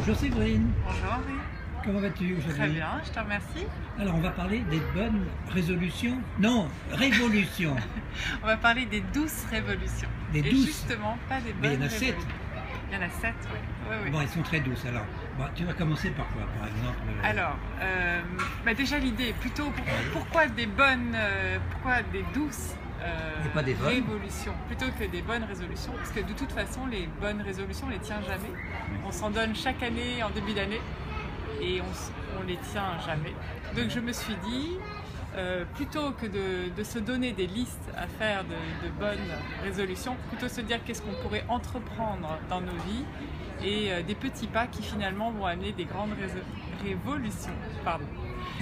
Bonjour Séverine, Bonjour Henri. comment vas-tu aujourd'hui? Très bien, je te remercie. Alors on va parler des bonnes résolutions, non, révolutions. On va parler des douces révolutions. Des Et douces? justement, pas des bonnes Mais il y en a révolutions. 7. Il y en a 7, oui. Bon, elles sont très douces alors. Bon, tu vas commencer par quoi par exemple? Alors, déjà l'idée est plutôt pourquoi des bonnes, pourquoi des douces Et pas des bonnes révolutions plutôt que des bonnes résolutions, parce que de toute façon les bonnes résolutions on les tient jamais. On s'en donne chaque année en début d'année et on les tient jamais. Donc je me suis dit plutôt que de se donner des listes à faire de bonnes résolutions, plutôt se dire qu'est-ce qu'on pourrait entreprendre dans nos vies et des petits pas qui finalement vont amener des grandes révolutions. Pardon.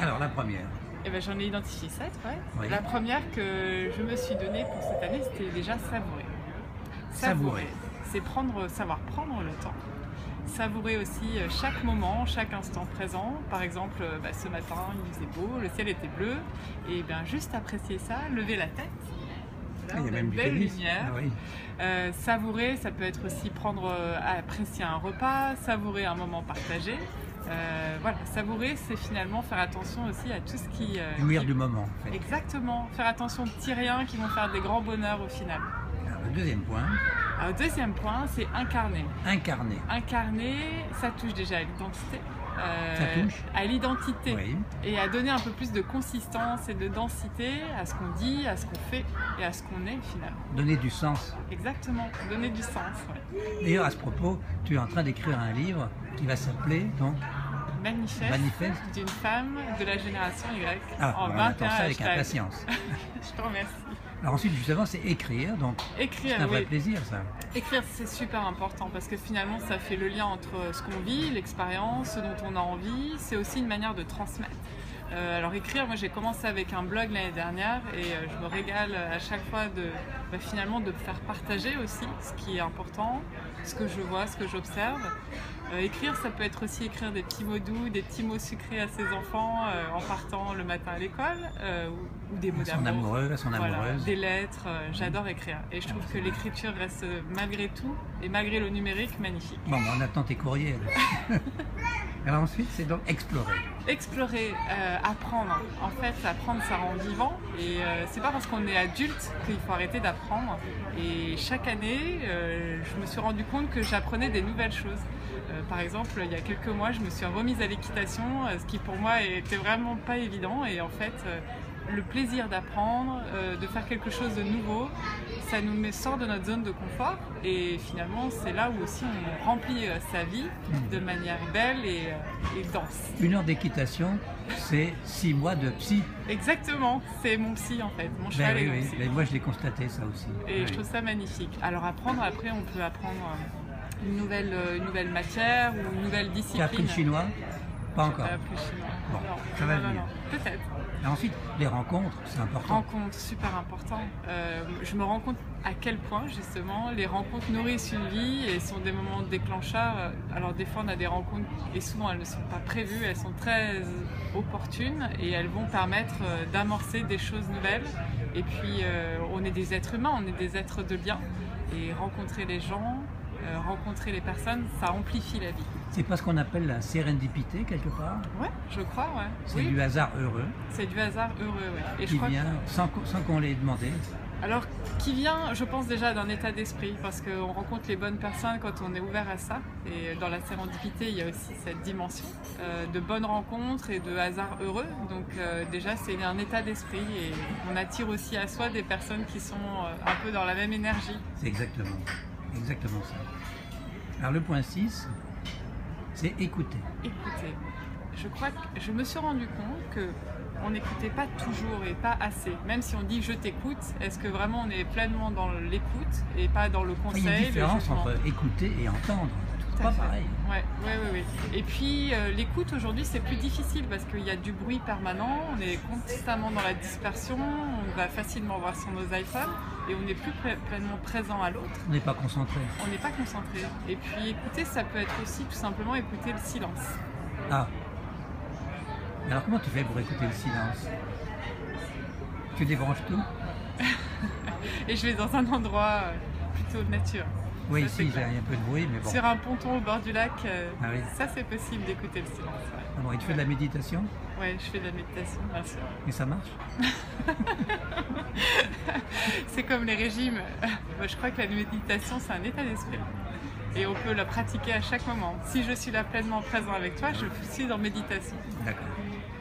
Alors la première. Eh ben, j'en ai identifié 7, ouais. Oui. La première que je me suis donnée pour cette année, c'était déjà savourer. Savourer. C'est savoir prendre le temps. Savourer aussi chaque moment, chaque instant présent. Par exemple, ce matin, il faisait beau, le ciel était bleu. Et bien, juste apprécier ça, lever la tête. Là, Il y a même une du belle tennis. lumière. Ah, oui. Savourer, ça peut être aussi apprécier un repas, savourer un moment partagé. Voilà, savourer, c'est finalement faire attention aussi à tout ce qui... Jouir du moment en fait. Exactement, faire attention aux petits riens qui vont faire des grands bonheurs au final. Alors, le deuxième point, Alors, deuxième point, c'est incarner. incarner. Incarner, ça touche déjà à l'identité. Ça touche à l'identité Oui. et à donner un peu plus de consistance et de densité à ce qu'on dit, à ce qu'on fait et à ce qu'on est finalement. Donner du sens. Exactement, donner du sens. Ouais. D'ailleurs à ce propos, tu es en train d'écrire un livre qui va s'appeler donc Manifeste d'une femme de la génération Y Ah, en on attend 21 ça avec hashtags. impatience. Je te remercie. Alors ensuite justement c'est écrire, donc Écrire, c'est un vrai oui. plaisir ça. Écrire, c'est super important parce que finalement, ça fait le lien entre ce qu'on vit, l'expérience, ce dont on a envie. C'est aussi une manière de transmettre. Alors écrire, moi j'ai commencé avec un blog l'année dernière et je me régale à chaque fois finalement de faire partager aussi ce qui est important, ce que je vois, ce que j'observe. Écrire, ça peut être aussi écrire des petits mots doux, des petits mots sucrés à ses enfants en partant le matin à l'école ou des mots À son d'amour. amoureux, à son Voilà, amoureuse. des lettres, j'adore écrire et je trouve que l'écriture reste malgré tout et malgré le numérique magnifique. Bon, on attend tes courriers. Alors ensuite, c'est donc explorer. Explorer, apprendre. En fait, apprendre, ça rend vivant et c'est pas parce qu'on est adulte qu'il faut arrêter d'apprendre. Et chaque année, je me suis rendu compte que j'apprenais des nouvelles choses. Par exemple, il y a quelques mois, je me suis remise à l'équitation, ce qui pour moi était vraiment pas évident. Et en fait, le plaisir d'apprendre, de faire quelque chose de nouveau, ça nous sort de notre zone de confort. Et finalement, c'est là où aussi on remplit sa vie de manière belle et dense. Une heure d'équitation, c'est 6 mois de psy. Exactement, c'est mon psy en fait, mon cheval est mon psy. Ben, moi je l'ai constaté ça aussi. Et Oui. je trouve ça magnifique. Alors apprendre, après on peut apprendre une nouvelle matière ou une nouvelle Tu discipline. as appris le chinois? Pas encore. J'ai pas appris le chinois. Bon, Non, ça va non, venir. non. Peut-être. Et ensuite, les rencontres, c'est important. Rencontres, super important. Je me rends compte à quel point justement les rencontres nourrissent une vie et sont des moments déclencheurs. Alors des fois on a des rencontres et souvent elles ne sont pas prévues, elles sont très opportunes et elles vont permettre d'amorcer des choses nouvelles. Et puis on est des êtres humains, on est des êtres de lien et rencontrer les gens, rencontrer les personnes, ça amplifie la vie. C'est pas ce qu'on appelle la sérendipité quelque part. Ouais, je crois, ouais. C'est Oui, du hasard heureux c'est du hasard heureux, ouais. Et qui je crois vient sans qu'on l'ait demandé. Alors, qui vient, je pense déjà d'un état d'esprit, parce qu'on rencontre les bonnes personnes quand on est ouvert à ça. Et dans la sérendipité, il y a aussi cette dimension de bonnes rencontres et de hasard heureux. Donc déjà, c'est un état d'esprit et on attire aussi à soi des personnes qui sont un peu dans la même énergie. C'est exactement ça. Alors le point 6, c'est écouter. Écoutez, je crois que je me suis rendu compte que on n'écoutait pas toujours et pas assez. Même si on dit je t'écoute, est-ce que vraiment on est pleinement dans l'écoute et pas dans le conseil? Il y a une différence le jugement entre écouter et entendre. Tout C'est à pas fait. pareil. Ouais. Et puis l'écoute aujourd'hui c'est plus difficile parce qu'il y a du bruit permanent, on est constamment dans la dispersion, on va facilement voir sur nos iPhones et on n'est plus pleinement présent à l'autre. On n'est pas concentré. On n'est pas concentré. Et puis écouter, ça peut être aussi tout simplement écouter le silence. Ah. Alors comment tu fais pour écouter le silence? Tu débranches tout? Et je vais dans un endroit plutôt nature. Oui, Ça, c'est ici, il y a clair. un peu de bruit, mais bon. Sur un ponton au bord du lac, Ah oui. ça c'est possible d'écouter le silence. Ah bon, et tu fais de la méditation Ouais, je fais de la méditation, bien sûr. et ça marche? C'est comme les régimes. Moi, je crois que la méditation, c'est un état d'esprit. Et on peut la pratiquer à chaque moment. Si je suis là pleinement présent avec toi, je suis en méditation. D'accord.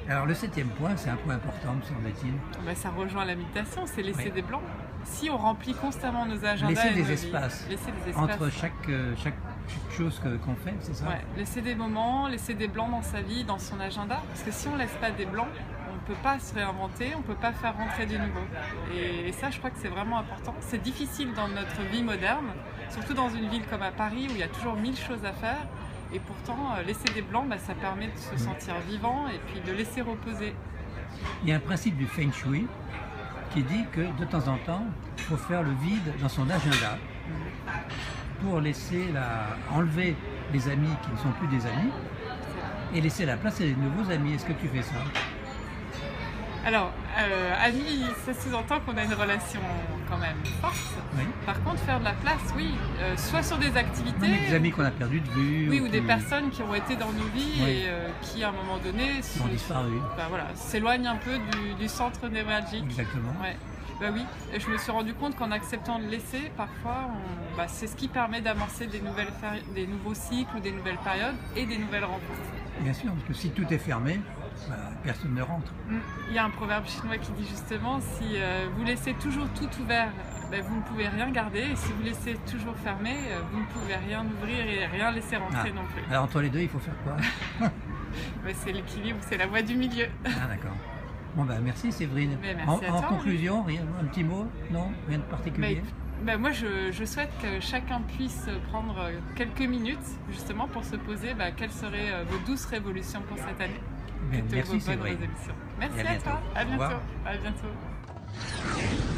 Alors le 7e point, c'est un point important, me semble-t-il. Ben, ça rejoint la méditation, c'est laisser Oui. des blancs. Si on remplit constamment nos agendas Laisser et des nos vies, espaces laisser des espaces. entre chaque chose qu'on fait, c'est ça? Ouais, laisser des moments, laisser des blancs dans sa vie, dans son agenda. Parce que si on laisse pas des blancs, on ne peut pas se réinventer, on ne peut pas faire rentrer du nouveau. Et ça, je crois que c'est vraiment important. C'est difficile dans notre vie moderne, surtout dans une ville comme à Paris où il y a toujours 1000 choses à faire. Et pourtant, laisser des blancs, bah, ça permet de se sentir vivant et puis de laisser reposer. Il y a un principe du Feng Shui qui dit que de temps en temps, il faut faire le vide dans son agenda pour enlever les amis qui ne sont plus des amis et laisser la place à des nouveaux amis. Est-ce que tu fais ça? Alors, amis, ça sous-entend qu'on a une relation quand même forte. Oui. Par contre, faire de la place, oui, soit sur des activités, Non, mais des amis qu'on a perdus de vue. oui, ou des qui personnes qui ont été dans nos vies Oui. et qui, à un moment donné, ont disparu. ben voilà, s'éloignent un peu du centre névralgique. Exactement. Ouais. Bah oui, et je me suis rendu compte qu'en acceptant de laisser, parfois, c'est ce qui permet d'amorcer des nouveaux cycles ou des nouvelles périodes et des nouvelles rencontres. Bien sûr, parce que si tout est fermé, bah, personne ne rentre. Il y a un proverbe chinois qui dit justement, si vous laissez toujours tout ouvert, vous ne pouvez rien garder, et si vous laissez toujours fermé, vous ne pouvez rien ouvrir et rien laisser rentrer non plus. Alors entre les deux, il faut faire quoi? C'est l'équilibre, c'est la voie du milieu. Ah d'accord. Bon ben merci Séverine. Mais merci à En toi, conclusion, un petit mot? Non? Rien de particulier? Moi, je souhaite que chacun puisse prendre quelques minutes justement pour se poser quelles seraient vos douces révolutions pour cette année. Bien, Plutôt merci vos bonnes Séverine. résolutions. Merci Et à à toi. bientôt. À Au revoir. bientôt. À bientôt.